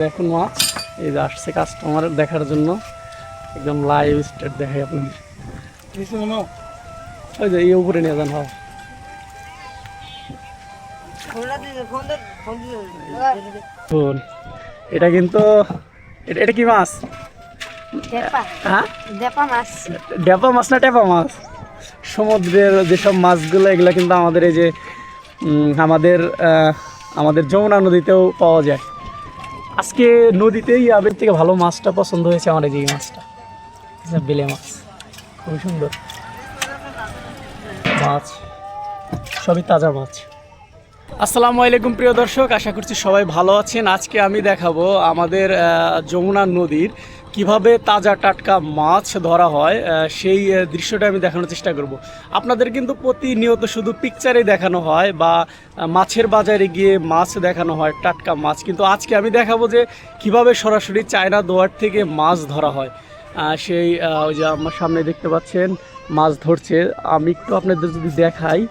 দেখুন মাছ এই যে আসছে কাস্টমার দেখার জন্য, একদম লাইভ স্টেট দেখাই আপনাদের। ওই যে এই উপরে নিয়ে যান। এটা কিন্তু এটা কি মাছ? হ্যাঁ, ডেপা মাছ না টেপা মাছ? সমুদ্রের যেসব মাছগুলো এগুলো কিন্তু আমাদের এই যে আমাদের যমুনা নদীতেও পাওয়া যায়। আজকে নদীতেই আবের থেকে ভালো মাছটা পছন্দ হয়েছে আমার, এই যে মাছটা বেলে মাছ, খুবই সুন্দর মাছ, সবই তাজা মাছ। আসসালামু আলাইকুম প্রিয় দর্শক, আশা করছি সবাই ভালো আছেন। আজকে আমি দেখাবো আমাদের যমুনা নদীর কিভাবে তাজা টাটকা মাছ ধরা হয়, সেই দৃশ্যটা আমি দেখানোর চেষ্টা করব। আপনাদের কিন্তু প্রতিনিয়ত শুধু পিকচারে দেখানো হয় বা মাছের বাজারে গিয়ে মাছ দেখানো হয়, টাটকা মাছ, কিন্তু আজকে আমি দেখাবো যে কিভাবে সরাসরি চায়না দোয়ার থেকে মাছ ধরা হয়। সেই ওই যে আমার সামনে দেখতে পাচ্ছেন মাছ ধরছে, আমি একটু আপনাদের যদি দেখাই,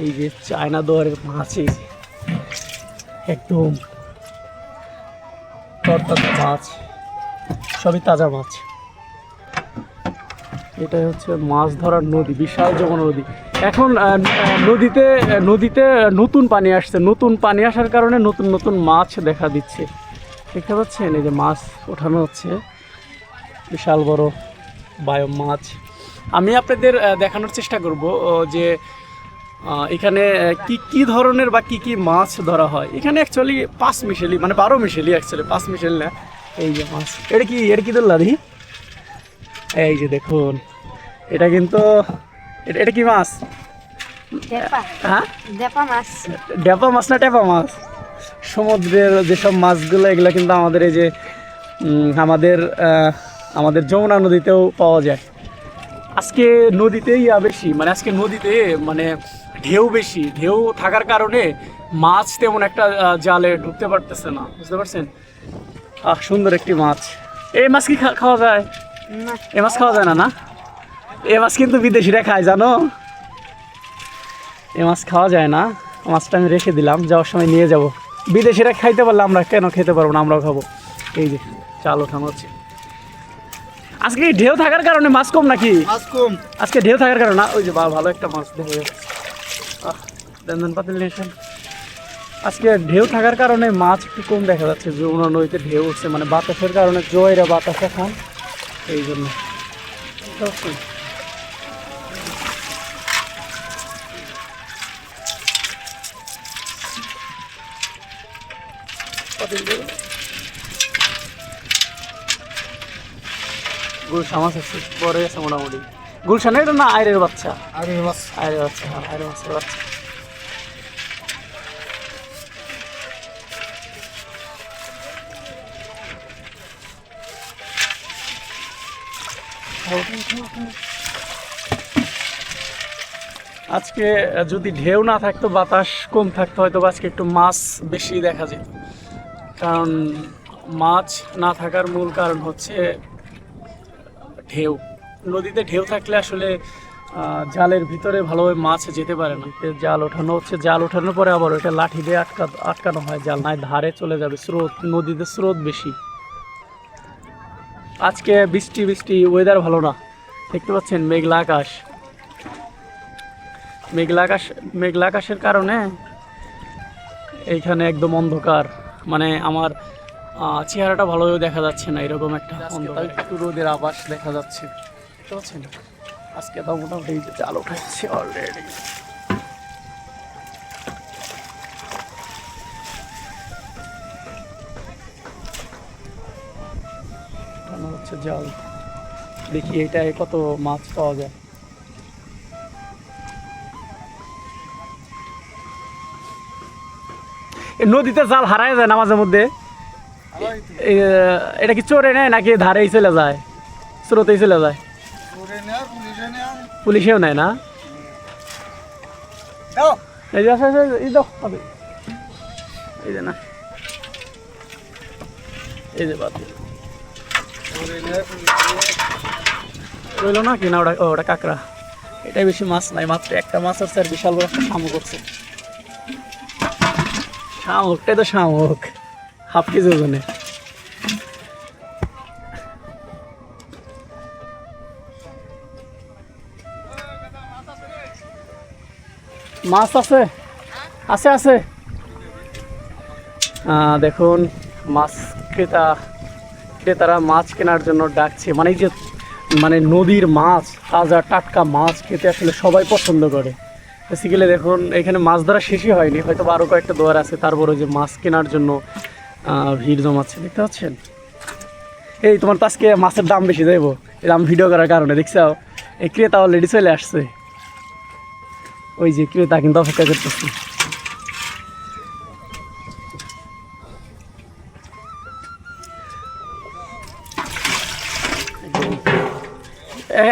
এই যে চায়না দোয়ারের মাছ, এই যে একদম তরতাজা মাছ, সবই তাজা মাছ। এটাই হচ্ছে মাছ ধরার নদী, বিশাল যমুনা নদী। এখন নদীতে নতুন পানি আসছে, নতুন পানি আসার কারণে নতুন নতুন মাছ দেখা দিচ্ছে। দেখতে পাচ্ছেন এই যে মাছ ওঠানো হচ্ছে, বিশাল বড় বায়ো মাছ। আমি আপনাদের দেখানোর চেষ্টা করব যে এখানে কি ধরনের বা কি মাছ ধরা হয়। এখানে অ্যাকচুয়ালি 5 মিশেলি, মানে 12 মিশেলি, অ্যাকচুয়ালি 5 মিশেল না। এই যে মাছ, এটা কি ধরলা দি, এই যে দেখুন, এটা কিন্তু এটা কি মাছ? হ্যাঁ, ডেপা মাছ না টেপা মাছ? সমুদ্রের যেসব মাছগুলো এগুলো কিন্তু আমাদের এই যে আমাদের যমুনা নদীতেও পাওয়া যায়। আজকে নদীতেই বেশি, মানে আজকে নদীতে মানে ঢেউ বেশি, ঢেউ থাকার কারণে মাছ তেমন একটা জালে ঢুকতে পারতেছে না, বুঝতে পারছেন? সুন্দর একটি মাছ। এই মাছ কি খাওয়া যায়? এই মাছ খাওয়া যায় না, না? এই মাছ কিন্তু বিদেশিরা খায়, জানো? এই মাছ খাওয়া যায় না, মাছটা আমি রেখে দিলাম, যাওয়ার সময় নিয়ে যাব। বিদেশিরা খাইতে পারলে আমরা কেন খেতে পারবো না? আমরাও খাবো। এই যে চাল ওঠানো হচ্ছে। আজকে ঢেউ থাকার কারণে মাছ কম নাকি? মাছ কম আজকে ঢেউ থাকার কারণে না? ওই যে ভালো একটা মাছ দেখা যাচ্ছে, দেন পাতিল নেশন। আজকে ঢেউ থাকার কারণে মাছ একটু কম দেখা যাচ্ছে। যমুনা নদীতে ঢেউ উঠছে, মানে বাতাসের কারণে, জোয়ারে বাতাস এখন, এই জন্য। গুলশা মাছ আছে, বড় আছে মোটামুটি। গুলশা না, এটা না আইরের বাচ্চা, আইরের বাচ্চা, হ্যাঁ, আইরের মাছের বাচ্চা। আজকে যদি ঢেউ না থাকতো, বাতাস কম থাকতো, হয়তো আজকে একটু মাছ বেশি দেখা যেত। কারণ মাছ না থাকার মূল কারণ হচ্ছে ঢেউ। নদীতে ঢেউ থাকলে আসলে জালের ভিতরে ভালোভাবে মাছ যেতে পারে না। জাল ওঠানো হচ্ছে, জাল ওঠানোর পরে আবার ওইটা লাঠি দিয়ে আটকানো হয়, জাল নাই ধারে চলে যাবে। স্রোত, নদীতে স্রোত বেশি। আজকে বৃষ্টি ওয়েদার ভালো না, দেখতে পাচ্ছেন মেঘলা আকাশ। মেঘলা আকাশের কারণে এইখানে একদম অন্ধকার, মানে আমার চেহারাটা ভালোভাবে দেখা যাচ্ছে না, এরকম একটা অন্ধকার, একটু রোদের আভাস দেখা যাচ্ছে, বুঝতে পারছেন? আজকে তো মোটামুটি জাল উঠাচ্ছে অলরেডি। হচ্ছে জাল, দেখি এটায় কত মাছ পাওয়া যায়। নদীতে জাল হারায় যায় না মাঝে মধ্যে, এটা কি চোরে নেয় নাকি ধারেই চলে যায়, স্রোতেই চলে যায়? পুলিশেও নেয় না? এই যে এই যে না, এই যে বাদ রইল না কি না, ওটা কাঁকড়া। এটাই বেশি মাছ নাই, মাত্র একটা মাছ আছে, আর বিশাল বড় একটা শামুক করছে। শামুকটাই তো শামুক, হাফ কেজি ওজনের। মাছ আছে, আছে আছে। দেখুন মাছ ক্রেতারা মাছ কেনার জন্য ডাকছে। মানে এই যে মানে নদীর মাছ, তাজা টাটকা মাছ খেতে আসলে সবাই পছন্দ করে। বেসিক্যালি দেখুন এখানে মাছ ধরা শেষই হয়নি, হয়তো আরও কয়েকটা দোয়ার আছে, তারপরে যে মাছ কেনার জন্য ভিড় জমাচ্ছে, দেখতে পাচ্ছেন। এই তোমার তো আজকে মাছের দাম বেশি যাইবো, এই দাম ভিডিও করার কারণে দেখছো, এই ক্রেতা অলরেডি চলে আসছে। ওই যে ক্রেতা কিন্তু অপেক্ষা করতেছি।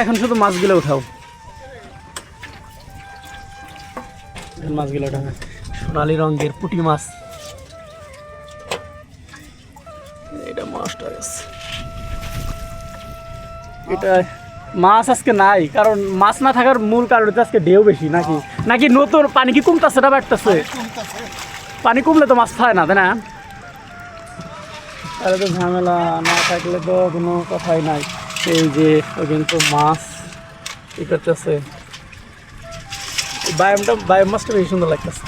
এখন শুধু মাছগুলো উঠাও, মাছগুলো ওঠা। সোনালি রঙের পুঁটি মাছ, এটা মাছটা এটা মাছ আজকে নাই, কারণ মাছ না থাকার মূল কারণ হচ্ছে আজকে ঢেউ বেশি। নাকি নাকি নতুন পানি কি কমতেছে না বাড়তেছে? পানি কমলে তো মাছ খায় না, তাই না? তাহলে তো ঝামেলা, না থাকলে তো কোনো কথাই নাই। এই যে কিন্তু মাছ কি করতেছে, বায়োম মাছটা বেশি সুন্দর লাগতেছে।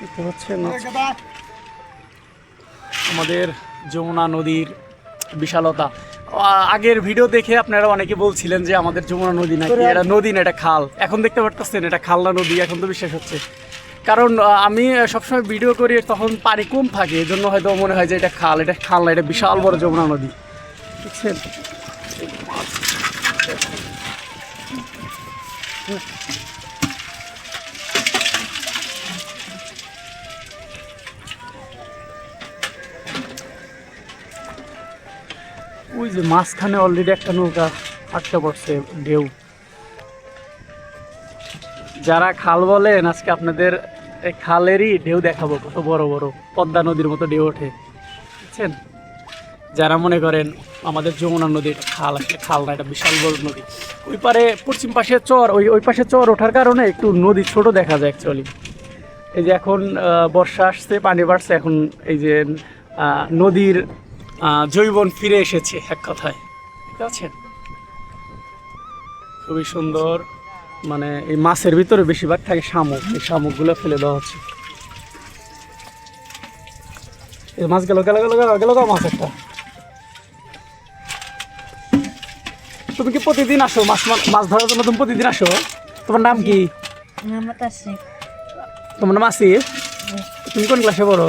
দেখতে পাচ্ছেন আমাদের যমুনা নদীর বিশালতা। আগের ভিডিও দেখে আপনারা অনেকে বলছিলেন যে আমাদের যমুনা নদী নাকি এটা নদী না এটা খাল। এখন দেখতে পারতেছেন এটা খাল না নদী, এখন তো বিশ্বাস হচ্ছে। কারণ আমি সবসময় ভিডিও করি তখন পানি কম থাকে, এই জন্য হয়তো মনে হয় যে এটা খাল। এটা খাল না, এটা বিশাল বড় যমুনা নদী, বুঝছেন। ওই যে মাঝখানে অলরেডি একটা নৌকা আটকা পড়ছে, ঢেউ। যারা খাল বলেন, আজকে আপনাদের এই খালেরই ঢেউ দেখাবো, কত বড় বড় পদ্মা নদীর মতো ঢেউ ওঠে, বুঝছেন। যারা মনে করেন আমাদের যমুনা নদী এটা খাল, আসলে খাল না, এটা বিশাল বড় নদী। ওই পারে পশ্চিম পাশে চর, ওই পাশে চর ওঠার কারণে একটু নদী ছোট দেখা যায় অ্যাকচুয়ালি। এই যে এখন বর্ষা আসছে, পানি বাড়ছে, এখন এই যে নদীর জৈবন ফিরে এসেছে এক কথায়, ঠিক আছে। খুবই সুন্দর। মানে এই মাছের ভিতরে বেশিরভাগ থাকে শামুক, এই শামুকগুলো ফেলে দেওয়া হচ্ছে। এই মাছ গেল গেল গেল গেল গেল মাছ একটা। তুমি কি প্রতিদিন আসো মাছ ধরার জন্য? তুমি প্রতিদিন আসো? তোমার নাম কি? তোমার নাম আসিফ? তুমি কোন ক্লাসে পড়ো?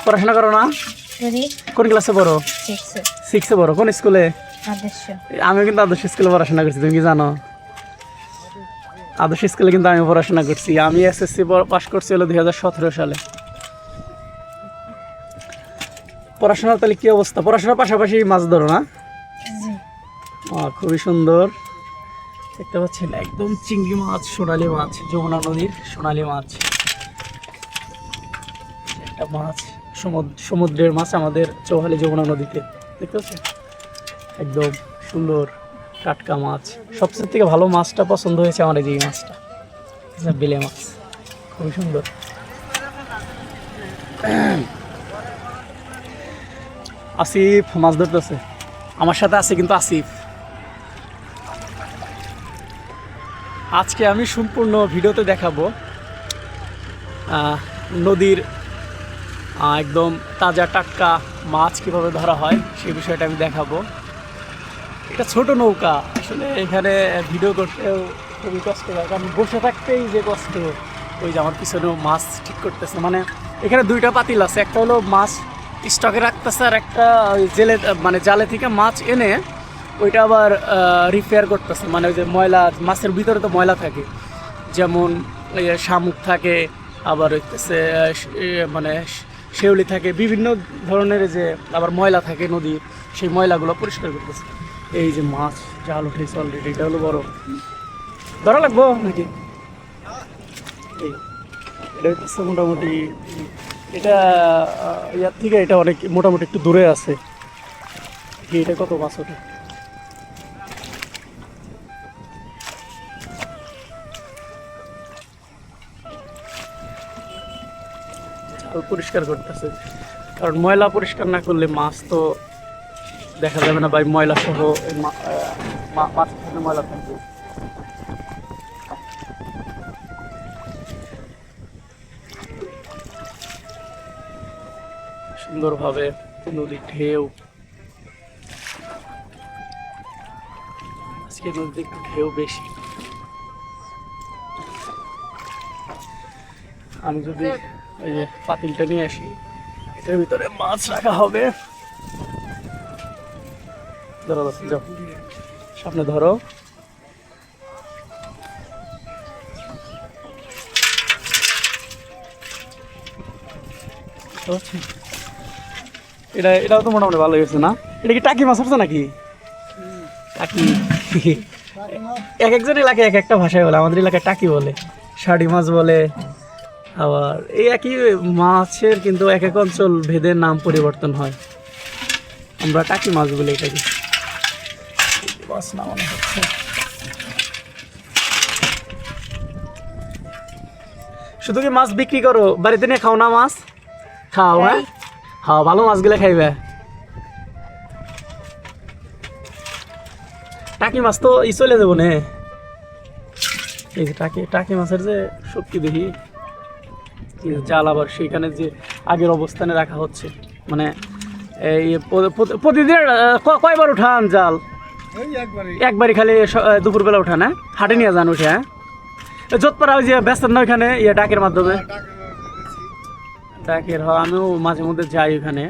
পড়াশোনা করো না? কোন ক্লাসে পড়ো? 6-এ পড়ো। কোন স্কুলে? আমিও কিন্তু আদর্শ স্কুলে পড়াশোনা করছি, তুমি কি জানো? আদর্শ স্কুলে কিন্তু আমি পড়াশোনা করছি। আমি এসএসসি পাস করছি হলো 2017 সালে। পড়াশোনার তাহলে কি অবস্থা? পড়াশোনার পাশাপাশি মাছ ধরো না? খুবই সুন্দর দেখতে পাচ্ছেন, একদম চিংড়ি মাছ, সোনালী মাছ, যমুনা নদীর সোনালী মাছ। একটা মাছ সমুদ্রের মাছ আমাদের চৌহালি যমুনা নদীতে, দেখতে পাচ্ছেন একদম সুন্দর টাটকা মাছ। সবচেয়ে থেকে ভালো মাছটা পছন্দ হয়েছে আমার, এই মাছটা বেলে মাছ, খুবই সুন্দর। আসিফ মাছ ধরতেছে, আমার সাথে আছে কিন্তু আসিফ। আজকে আমি সম্পূর্ণ ভিডিওতে দেখাবো নদীর একদম তাজা টাটকা মাছ কীভাবে ধরা হয়, সেই বিষয়টা আমি দেখাবো। এটা ছোট নৌকা, আসলে এখানে ভিডিও করতেও খুবই কষ্ট হয়, কারণ বসে থাকতেই যে কষ্ট। ওই যে আমার পিছনেও মাছ ঠিক করতেছে, মানে এখানে দুইটা পাতিল আছে, একটা হলো মাছ স্টকে রাখতেছে, আর একটা জেলে মানে জালে থেকে মাছ এনে ওইটা আবার রিপেয়ার করতেছে। মানে ওই যে ময়লা, মাছের ভিতরে তো ময়লা থাকে, যেমন শামুক থাকে, আবার হইতেছে মানে শেউলি থাকে, বিভিন্ন ধরনের যে আবার ময়লা থাকে নদীর, সেই ময়লাগুলো পরিষ্কার করতেছে। এই যে মাছ জাল উঠেছে অলরেডি, এটা হলো বড়। ধরা লাগবো নাকি? এটা হচ্ছে মোটামুটি, এটা ইয়ার থেকে এটা অনেক মোটামুটি একটু দূরে আছে। এটা কত মাছ ওঠে, পরিষ্কার করতেছে, কারণ ময়লা পরিষ্কার না করলে মাছ তো দেখা যাবে না ভাই, ময়লা সহ মাছের সাথে ময়লা থাকবে। সুন্দরভাবে নদীর ঢেউ, আজকে নদীতে একটু ঢেউ বেশি। আমি যদি এই যে পাতিলটা নিয়ে আসি, এটার ভিতরে মাছ রাখা হবে। ধরো যাও, সামনে ধরো। এটাও তো মোটামুটি ভালো হয়েছে না? এটা কি টাকি মাছ হচ্ছে নাকি? টাকি এক একজন এলাকায় এক একটা ভাষায় বলে, আমাদের এলাকায় টাকি বলে, শাড়ি মাছ বলে, আবার এই একই মাছের কিন্তু এক এক অঞ্চল ভেদে নাম পরিবর্তন হয়। আমরা টাকি মাছ বলি এটাকে। মাছ না মনে হচ্ছে। শুধু কি মাছ বিক্রি করো, বাড়িতে নিয়ে খাও না মাছ? খাও? হ্যাঁ, খাও, ভালো মাছগুলো খাইবে। টাকি মাছ তো চলে যাবো নে। এই যে টাকি মাছের যে শক্তি দেখি, জাল আবার সেইখানে যে আগের অবস্থানে রাখা হচ্ছে, মানে এই প্রতিদিন কয়বার উঠান জাল? একবারই খালি দুপুরবেলা উঠান? হ্যাঁ, হাটে নিয়ে যান উঠে? হ্যাঁ, যোধপাড়া ওই যে ব্যস্ত না ওইখানে ডাকের মাধ্যমে? ডাকের, হয়, আমিও মাঝে মধ্যে যাই ওখানে।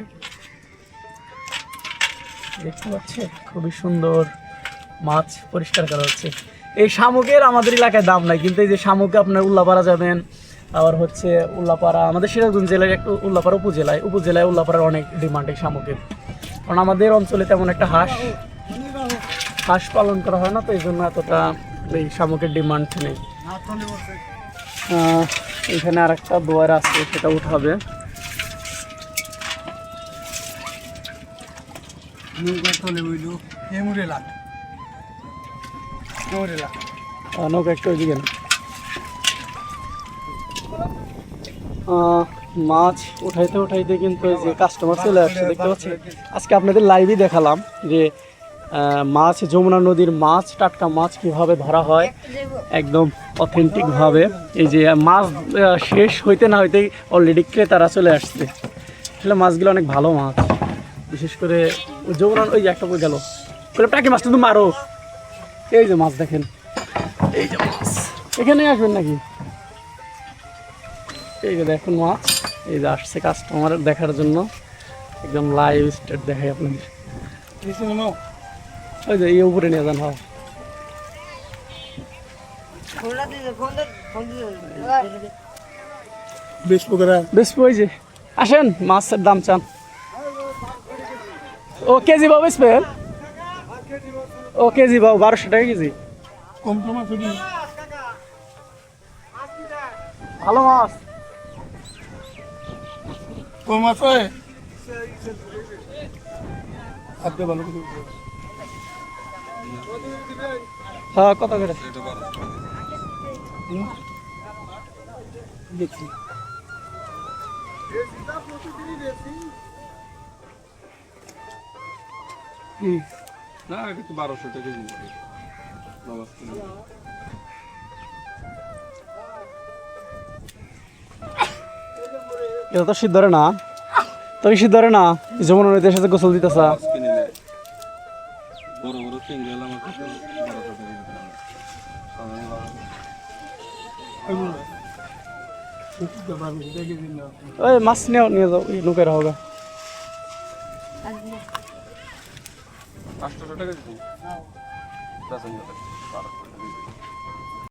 দেখতে পাচ্ছি খুবই সুন্দর মাছ পরিষ্কার করা হচ্ছে। এই শামুকের আমাদের এলাকায় দাম নাই, কিন্তু এই যে শামুক আপনার উল্লাপাড়া যাবেন, আবার হচ্ছে উল্লাপাড়া, আমাদের সিরাজগঞ্জ জেলার একটু উল্লাপাড়া উপজেলায় উল্লাপাড়ার অনেক ডিমান্ড এই শামুকের, কারণ আমাদের অঞ্চলে তেমন একটা হাঁস পালন করা হয় না, তো এই জন্য এতটা এই শামুকের ডিমান্ড নেই। এখানে আর একটা দোয়ার আছে, সেটা উঠাবে। নৌকা একটু ওইদিকে না। মাছ উঠাইতে কিন্তু এই যে কাস্টমার চলে আসছে, দেখতে পাচ্ছি। আজকে আপনাদের লাইভই দেখালাম যে মাছ, যমুনা নদীর মাছ, টাটকা মাছ কিভাবে ধরা হয় একদম অথেন্টিকভাবে। এই যে মাছ শেষ হইতে না হইতেই অলরেডি ক্রেতারা চলে আসছে। আসলে মাছগুলো অনেক ভালো মাছ, বিশেষ করে যমুনা। ওই যে একটা বই গেল, টাকি মাছটা তো মারো। এই যে মাছ দেখেন, এই যে মাছ, এখানে আসবেন নাকি? এই যে দেখুন মাছ, এই যে আসছে কাস্টমার দেখার জন্য, একদম লাইভ স্টেট দেখাই আপনাদের। ওই যে এই উপরে নিয়ে যান। হয় বেশ, ওই যে আসেন, মাছের দাম চান? ও কেজি বাবু বেসবেন? ও কেজি বাবু 1200 টাকা কেজি। ভালো মাছ, কম আছে। হ্যাঁ, কত করে দেখছি? না, এটা তো 1200 টাকা কেজি। এটা তো শীত ধরে না, তো শীত ধরে না, যমুনা নদীতে সাথে গোসল দিতেছা। ওই মাছ নিয়ে যাও, এই নৌকায় হোগা। 800 টাকা